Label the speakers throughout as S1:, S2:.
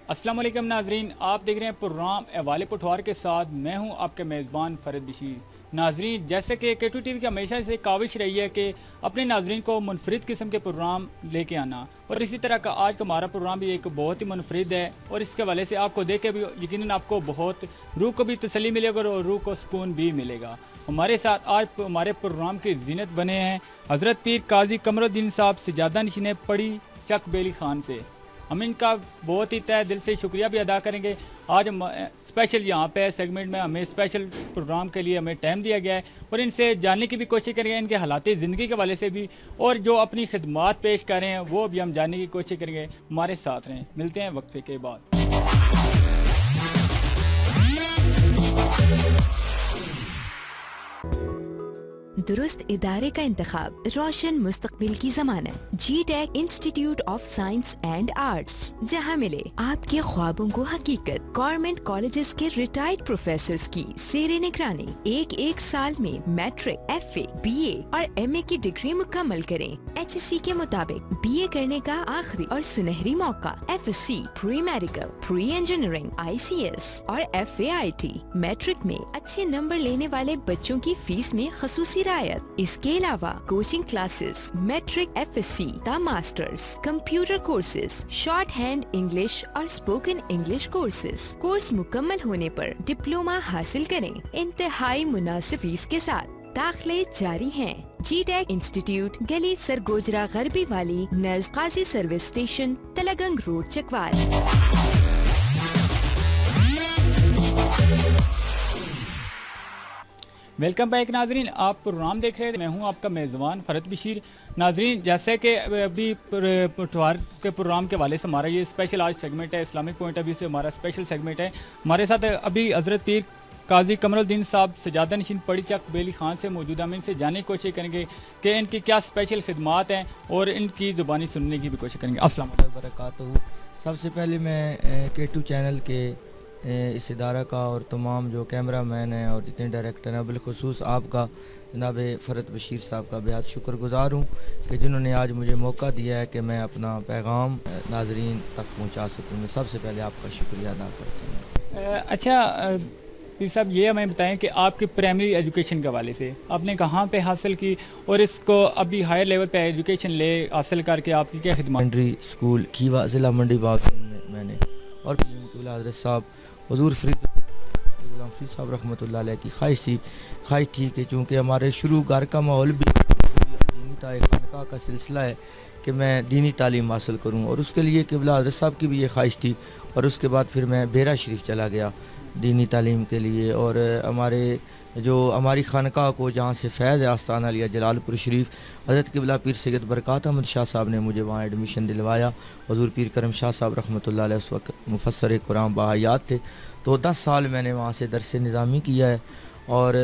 S1: السلام علیکم ناظرین، آپ دیکھ رہے ہیں پروگرام احوال پٹھوار کے ساتھ. میں ہوں آپ کے میزبان فرد بشیر. ناظرین، جیسے کہ K2 TV کی ہمیشہ سے کاوش رہی ہے کہ اپنے ناظرین کو منفرد قسم کے پروگرام لے کے آنا، اور اسی طرح کا آج کا ہمارا پروگرام بھی ایک بہت ہی منفرد ہے، اور اس کے حوالے سے آپ کو دیکھ کے بھی یقیناً آپ کو بہت روح کو بھی تسلی ملے گا اور روح کو سکون بھی ملے گا. ہمارے ساتھ آج ہمارے پروگرام کی زینت بنے ہیں حضرت پیر قاضی قمر الدین صاحب سجادہ نشین پڑی چک بیلی خان سے. ہم ان کا بہت ہی تہ دل سے شکریہ بھی ادا کریں گے. آج ہم اسپیشل یہاں پہ سیگمنٹ میں ہمیں اسپیشل پروگرام کے لیے ہمیں ٹائم دیا گیا ہے، اور ان سے جاننے کی بھی کوشش کریں گے، ان کے حالات زندگی کے حوالے سے بھی، اور جو اپنی خدمات پیش کر رہے ہیں وہ بھی ہم جاننے کی کوشش کریں گے. ہمارے ساتھ رہیں. ملتے ہیں وقفے کے بعد.
S2: درست ادارے کا انتخاب روشن مستقبل کی ضمانت. G tech institute of science and arts, جہاں ملے آپ کے خوابوں کو حقیقت. گورنمنٹ کالجز کے ریٹائرڈ پروفیسرز کی زیر نگرانی ایک سال میں میٹرک، FA، BA اور MA کی ڈگری مکمل کریں. HSC کے مطابق BA کرنے کا آخری اور سنہری موقع. FSC، pre medical, pre engineering, ICS اور FAIT. میٹرک میں اچھے نمبر لینے والے بچوں کی فیس میں خصوصی رعایت. اس کے علاوہ کوچنگ کلاسز، میٹرک FSC تا masters, computer courses, short hand English اور اسپوکن انگلش کورسز. کورس مکمل ہونے پر ڈپلومہ حاصل کریں انتہائی مناسب فیس کے ساتھ. داخلے جاری ہیں. جی ٹیک انسٹیٹیوٹ، گلی سرگوجرا غربی والی، نزد Qazi service station, Talagang road, Chakwal.
S1: Welcome back ناظرین، آپ پروگرام دیکھ رہے ہیں. میں ہوں آپ کا میزبان فرد بشیر. ناظرین، جیسے کہ ابھی پٹھوار کے پروگرام کے حوالے سے ہمارا یہ اسپیشل آج سیگمنٹ ہے، اسلامک پوائنٹ آف ویو سے ہمارا اسپیشل سیگمنٹ ہے. ہمارے ساتھ ابھی حضرت پیر قاضی قمر الدین صاحب سجادہ نشین پڑی چک بیلی خان سے موجودہ. ہم ان سے جاننے کی کوشش کریں گے کہ ان کی کیا اسپیشل خدمات ہیں اور ان کی زبانی سننے کی بھی کوشش کریں گے. السلام علیکم
S3: وبرکاتہ. سب سے پہلے میں K2 چینل کے اس ادارہ کا اور تمام جو کیمرہ مین ہیں اور جتنے ڈائریکٹر ہیں، بالخصوص آپ کا جناب فرد بشیر صاحب کا بہت شکر گزار ہوں کہ جنہوں نے آج مجھے موقع دیا ہے کہ میں اپنا پیغام ناظرین تک پہنچا سکوں. میں سب سے پہلے آپ کا شکریہ ادا کرتا ہوں.
S1: اچھا پیر صاحب، یہ ہمیں بتائیں کہ آپ کی پرائمری ایجوکیشن کے حوالے سے آپ نے کہاں پہ حاصل کی، اور اس کو ابھی ہائر لیول پہ ایجوکیشن لے حاصل کر کے آپ کی کیا خدمات؟
S3: سیکنڈری اسکول کھیوا، ضلع منڈی باغ میں نے، اور پھر حضرت صاحب حضور فرید غلام فرید صاحب رحمۃ اللہ علیہ کی خواہش تھی کہ چونکہ ہمارے شروع گھر کا ماحول بھی دینی خانقاہ کا سلسلہ ہے کہ میں دینی تعلیم حاصل کروں، اور اس کے لیے قبلہ حضرت صاحب کی بھی یہ خواہش تھی. اور اس کے بعد پھر میں بیرا شریف چلا گیا دینی تعلیم کے لیے، اور ہماری خانقاہ کو جہاں سے فیض آستانہ لیا جلال پور شریف، حضرت قبلہ پیر سید برکات احمد شاہ صاحب نے مجھے وہاں ایڈمیشن دلوایا. حضور پیر کرم شاہ صاحب رحمۃ اللہ علیہ اس وقت مفسر قرآن باحیات تھے. تو 10 سال میں نے وہاں سے درس نظامی کیا ہے، اور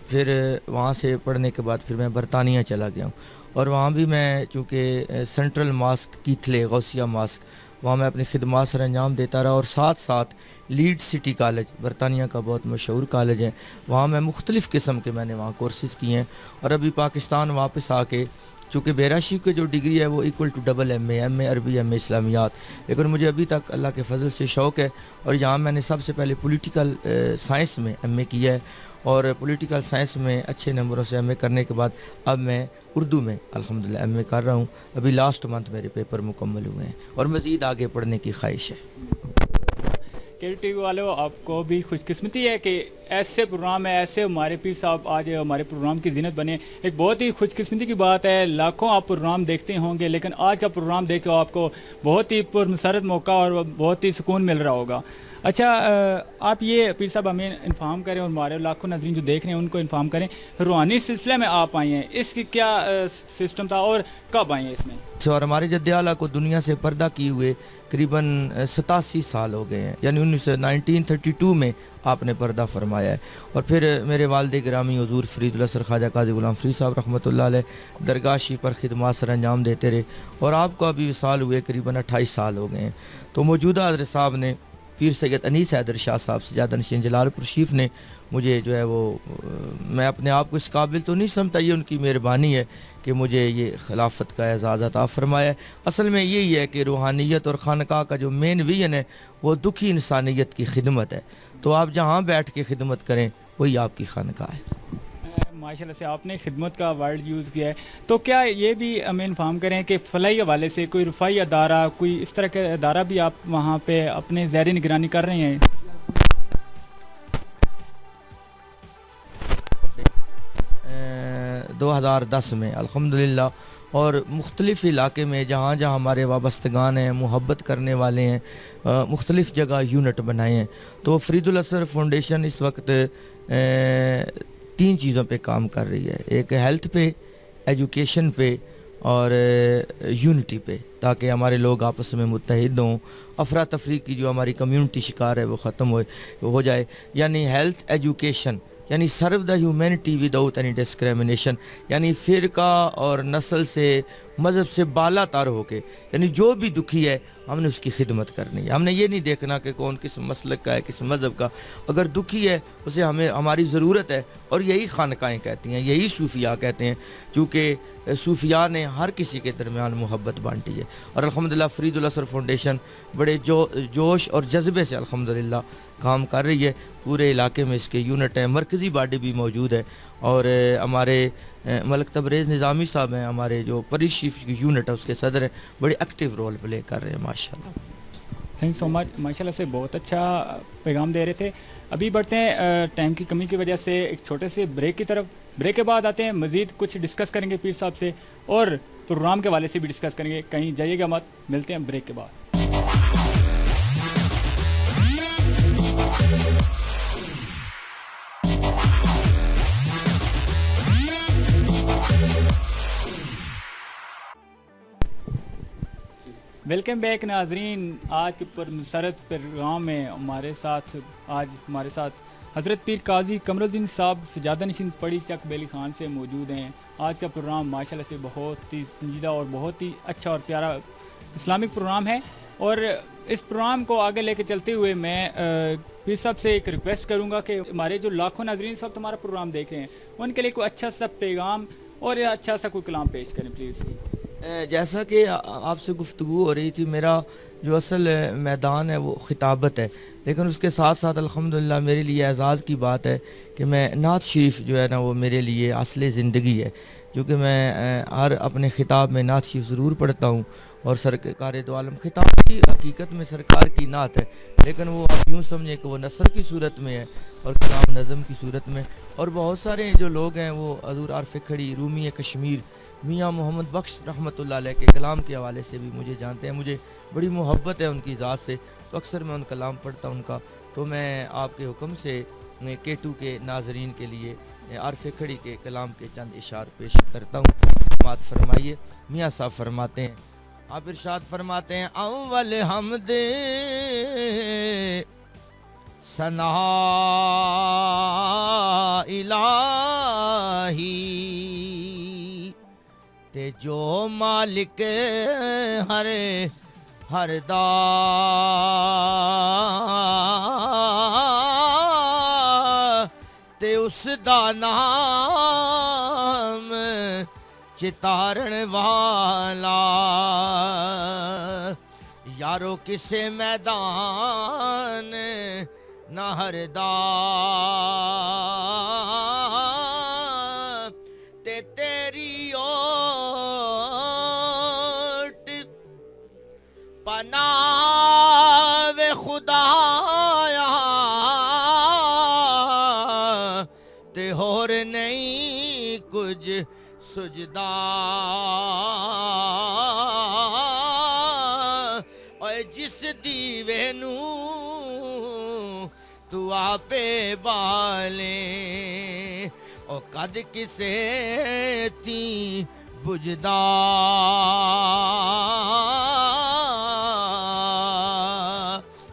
S3: پھر وہاں سے پڑھنے کے بعد پھر میں برطانیہ چلا گیا ہوں. اور وہاں بھی میں چونکہ سینٹرل ماسک کیتھلے غوثیہ ماسک، وہاں میں اپنی خدمات سر انجام دیتا رہا. اور ساتھ لیڈ سٹی کالج برطانیہ کا بہت مشہور کالج ہے، وہاں میں مختلف قسم کے میں نے وہاں کورسز کیے ہیں. اور ابھی پاکستان واپس آ کے چونکہ بیرا شریف کی جو ڈگری ہے وہ ایکول ٹو ڈبل MA عربی MA اسلامیات، لیکن مجھے ابھی تک اللہ کے فضل سے شوق ہے. اور یہاں میں نے سب سے پہلے پولیٹیکل سائنس میں MA کیا ہے، اور پولیٹیکل سائنس میں اچھے نمبروں سے MA کرنے کے بعد اب میں اردو میں الحمدللہ MA کر رہا ہوں. ابھی لاسٹ منتھ میرے پیپر مکمل ہوئے ہیں اور مزید آگے پڑھنے کی خواہش ہے.
S1: K2 TV والوں، آپ کو بھی خوش قسمتی ہے کہ ایسے پروگرام ہے، ایسے ہمارے پیر صاحب آج ہمارے پروگرام کی زینت بنے. ایک بہت ہی خوش قسمتی کی بات ہے. لاکھوں آپ پروگرام دیکھتے ہوں گے، لیکن آج کا پروگرام دیکھ کے آپ کو بہت ہی پرمسرت موقع اور بہت ہی سکون مل رہا ہوگا. اچھا آپ یہ پیر صاحب ہمیں انفارم کریں اور ہمارے لاکھوں ناظرین جو دیکھ رہے ہیں ان کو انفارم کریں، روحانی سلسلے میں آپ آئے ہیں، اس کی کیا سسٹم تھا اور کب آئے ہیں اس میں؟
S3: اور ہمارے جد اعلیٰ کو دنیا سے پردہ کیے ہوئے قریباً 87 سال ہو گئے ہیں، یعنی 1932 میں آپ نے پردہ فرمایا ہے. اور پھر میرے والد گرامی حضور فرید الاسر خواجہ قاضی غلام فرید صاحب رحمۃ اللہ علیہ درگاہ شریف پر خدمات سر انجام دیتے رہے، اور آپ کو ابھی وصال ہوئے قریباً 28 سال ہو گئے ہیں. تو موجودہ حضرت صاحب نے پیر سید انیس حیدر شاہ صاحب سجادہ نشین جلال پور شریف نے مجھے جو ہے وہ میں اپنے آپ کو اس قابل تو نہیں سمجھتا، یہ ان کی مہربانی ہے کہ مجھے یہ خلافت کا اعزاز عطا فرمایا ہے۔ اصل میں یہی ہے کہ روحانیت اور خانقاہ کا جو مین ویژن ہے وہ دکھی انسانیت کی خدمت ہے، تو آپ جہاں بیٹھ کے خدمت کریں وہی آپ کی خانقاہ ہے۔
S1: ماشاءاللہ سے آپ نے خدمت کا ورڈ یوز کیا ہے، تو کیا یہ بھی ہمیں انفارم کریں کہ فلاحی حوالے سے کوئی رفائی ادارہ، کوئی اس طرح کا ادارہ بھی آپ وہاں پہ اپنے زیر نگرانی کر رہے ہیں؟
S3: 2010 میں الحمدللہ، اور مختلف علاقے میں جہاں جہاں ہمارے وابستگان ہیں، محبت کرنے والے ہیں، مختلف جگہ یونٹ بنائے ہیں۔ تو فرید الاسر فاؤنڈیشن اس وقت 3 چیزوں پہ کام کر رہی ہے، ایک ہیلتھ پہ، ایجوکیشن پہ اور یونٹی پہ، تاکہ ہمارے لوگ آپس میں متحد ہوں، افراتفری کی جو ہماری کمیونٹی شکار ہے وہ ختم ہو جائے۔ یعنی ہیلتھ، ایجوکیشن، یعنی serve the humanity without any discrimination, یعنی فرقہ اور نسل سے، مذہب سے بالا تر ہو کے، یعنی جو بھی دکھی ہے ہم نے اس کی خدمت کرنی ہے۔ ہم نے یہ نہیں دیکھنا کہ کون کس مسلک کا ہے، کس مذہب کا، اگر دکھی ہے اسے ہماری ضرورت ہے، اور یہی خانقاہیں کہتی ہیں، یہی صوفیاء کہتے ہیں، کیونکہ صوفیاء نے ہر کسی کے درمیان محبت بانٹی ہے۔ اور الحمدللہ فرید الاسر فاؤنڈیشن بڑے جوش اور جذبے سے الحمدللہ کام کر رہی ہے۔ پورے علاقے میں اس کے یونٹ ہیں، مرکزی باڈی بھی موجود ہے، اور ہمارے ملک تبریز نظامی صاحب ہیں، ہمارے جو پری شیف یونٹ ہے اس کے صدر ہیں، بڑے ایکٹیو رول پلے کر رہے ہیں ماشاءاللہ۔
S1: تھینک سو مچ، ماشاءاللہ سے بہت اچھا پیغام دے رہے تھے۔ ابھی بڑھتے ہیں، ٹائم کی کمی کی وجہ سے ایک چھوٹے سے بریک کی طرف، بریک کے بعد آتے ہیں، مزید کچھ ڈسکس کریں گے پیر صاحب سے، اور پروگرام کے حوالے سے بھی ڈسکس کریں گے، کہیں جائیے گا مت، ملتے ہیں بریک کے بعد۔ ویلکم بیک ناظرین، آج کے پر مسرت پروگرام میں ہمارے ساتھ حضرت پیر قاضی قمر الدین صاحب سجادہ نشین پڑی چک بیلی خان سے موجود ہیں۔ آج کا پروگرام ماشاءاللہ سے بہت ہی سنجیدہ اور بہت ہی اچھا اور پیارا اسلامک پروگرام ہے، اور اس پروگرام کو آگے لے کے چلتے ہوئے میں پیر صاحب سے ایک ریکویسٹ کروں گا کہ ہمارے جو لاکھوں ناظرین صاحب ہمارا پروگرام دیکھ رہے ہیں ان کے لیے کوئی اچھا سا پیغام اور اچھا سا کوئی کلام پیش کریں پلیز۔
S3: جیسا کہ آپ سے گفتگو ہو رہی تھی، میرا جو اصل میدان ہے وہ خطابت ہے، لیکن اس کے ساتھ ساتھ الحمدللہ میرے لیے اعزاز کی بات ہے کہ میں نعت شریف جو ہے نا وہ میرے لیے اصل زندگی ہے، کیونکہ میں ہر اپنے خطاب میں نعت شریف ضرور پڑھتا ہوں، اور سرکار دو عالم خطاب کی حقیقت میں سرکار کی نعت ہے، لیکن وہ آپ یوں سمجھیں کہ وہ نثر کی صورت میں ہے اور کلام نظم کی صورت میں، اور بہت سارے جو لوگ ہیں وہ حضور عارف کھڑی، رومی کشمیر، میاں محمد بخش رحمۃ اللہ علیہ کے کلام کے حوالے سے بھی مجھے جانتے ہیں، مجھے بڑی محبت ہے ان کی ذات سے، تو اکثر میں ان کلام پڑھتا ہوں ان کا، تو میں آپ کے حکم سے K2 کے ناظرین کے لیے عارف کھڑی کے کلام کے چند اشعار پیش کرتا ہوں، سماعت فرمائیے۔ میاں صاحب فرماتے ہیں، آپ ارشاد فرماتے ہیں، اول حمد ثنا الہی تے جو مالک ہر دا تے اس دا نام چتارن والا، یارو کسے میدان نہ ہر دا تے تیری اوٹ پناہ خدایا تے ہور نہیں کچھ سجدہ، اور جس دیوے نو تو آپے بالے او قد کسے تھی بجدا،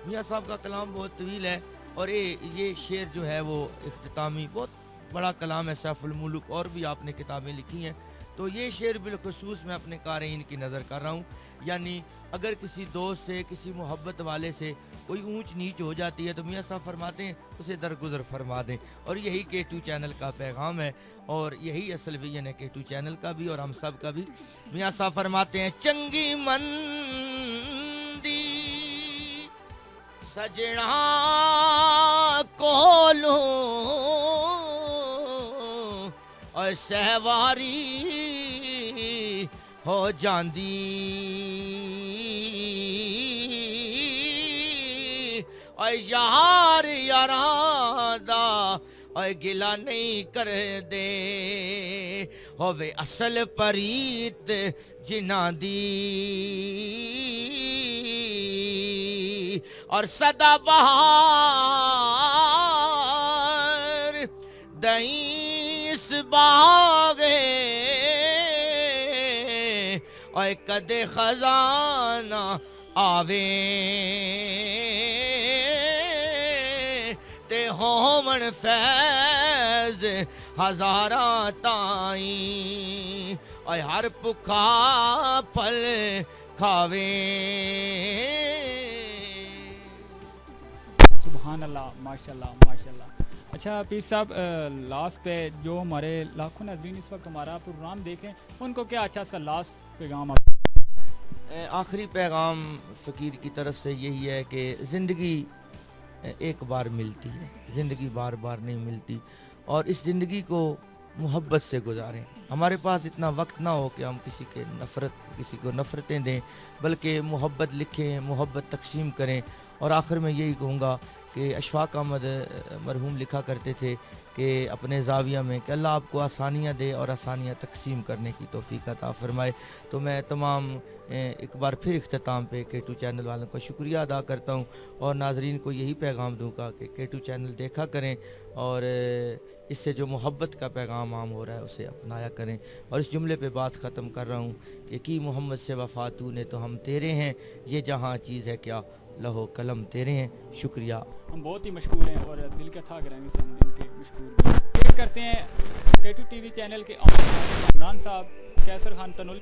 S3: میاں صاحب کا کلام بہت طویل ہے، اور یہ شعر جو ہے وہ اختتامی بہت بڑا کلام ہے، سیف الملوک، اور بھی آپ نے کتابیں لکھی ہیں، تو یہ شعر بالخصوص میں اپنے قارئین کی نظر کر رہا ہوں، یعنی اگر کسی دوست سے، کسی محبت والے سے کوئی اونچ نیچ ہو جاتی ہے تو میاں صاحب فرماتے ہیں اسے درگزر فرما دیں، اور یہی K2 چینل کا پیغام ہے، اور یہی اصل ویژن ہے K2 چینل کا بھی اور ہم سب کا بھی۔ میاں صاحب فرماتے ہیں چنگی مندی سجنا کولوں اور سہواری ہو جاندی اور یار یاراں دا اور گلا نہیں کر دے ہووے اصل پریت جنہاں دی اور سدا بہار دہیں اس باغے اور کدے خزانہ آوے تے ہومن فیض ہزاراں تائیں اور ہر پکھا پھل کھاوے۔
S1: سبحان اللہ، ماشاءاللہ ماشاءاللہ۔ اچھا پیر صاحب، لاسٹ پہ جو ہمارے لاکھوں ناظرین اس وقت ہمارا پروگرام دیکھیں ان کو کیا اچھا سا لاسٹ پیغام؟
S3: آخری پیغام فقیر کی طرف سے یہی ہے کہ زندگی ایک بار ملتی ہے، زندگی بار بار نہیں ملتی، اور اس زندگی کو محبت سے گزاریں۔ ہمارے پاس اتنا وقت نہ ہو کہ ہم کسی کو نفرتیں دیں، بلکہ محبت لکھیں، محبت تقسیم کریں۔ اور آخر میں یہی کہوں گا کہ اشفاق احمد مرحوم لکھا کرتے تھے کہ اپنے زاویہ میں کہ اللہ آپ کو آسانیاں دے اور آسانیاں تقسیم کرنے کی توفیق عطا فرمائے۔ تو میں تمام ایک بار پھر اختتام پہ K2 چینل والوں کا شکریہ ادا کرتا ہوں، اور ناظرین کو یہی پیغام دوں گا کہ K2 چینل دیکھا کریں، اور اس سے جو محبت کا پیغام عام ہو رہا ہے اسے اپنایا کریں۔ اور اس جملے پہ بات ختم کر رہا ہوں کہ کی محمد سے وفا تو نے تو ہم تیرے ہیں، یہ جہاں چیز ہے کیا لہو قلم تیرے ہیں۔ شکریہ۔
S1: ہم بہت ہی مشکور ہیں اور دل کے تھا گرانی سے ہم ان کے مشکور بھی ہیں۔ کرتے ہیں K2 TV چینل کے عمران صاحب، کیسر خان تنول